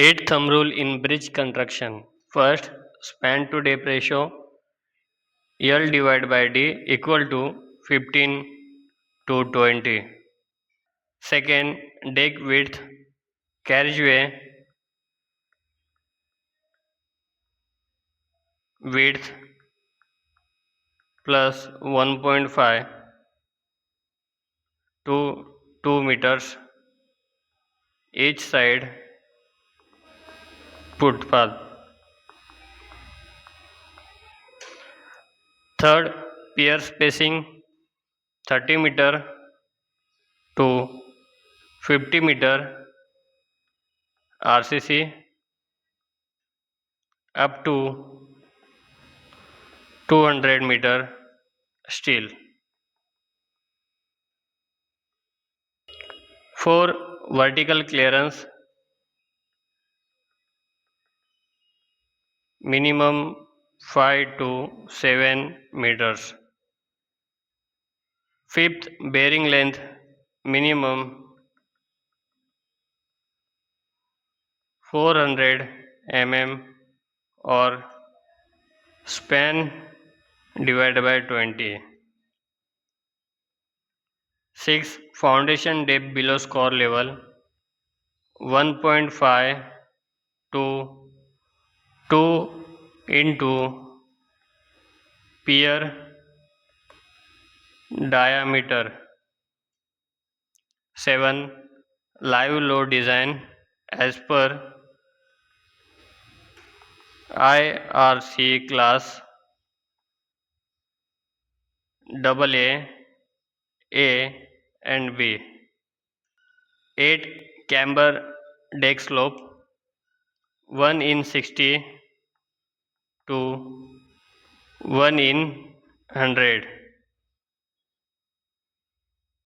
8 thumb rule in bridge construction. First, span to depth ratio L divided by D equal to 15 to 20. Second, deck width carriageway width plus 1.5 to 2 meters each side footpath. Third, pier spacing 30 meter to 50 meter RCC up to 200 meter steel. 4. Vertical clearance minimum 5 to 7 meters. Fifth, bearing length minimum 400 mm or span divided by 20. 6. Foundation depth below score level 1.5 to 2 into pier diameter. 7. Live load design as per IRC class AA, A and B. 8. Camber deck slope 1 in 60 to 1 in 100.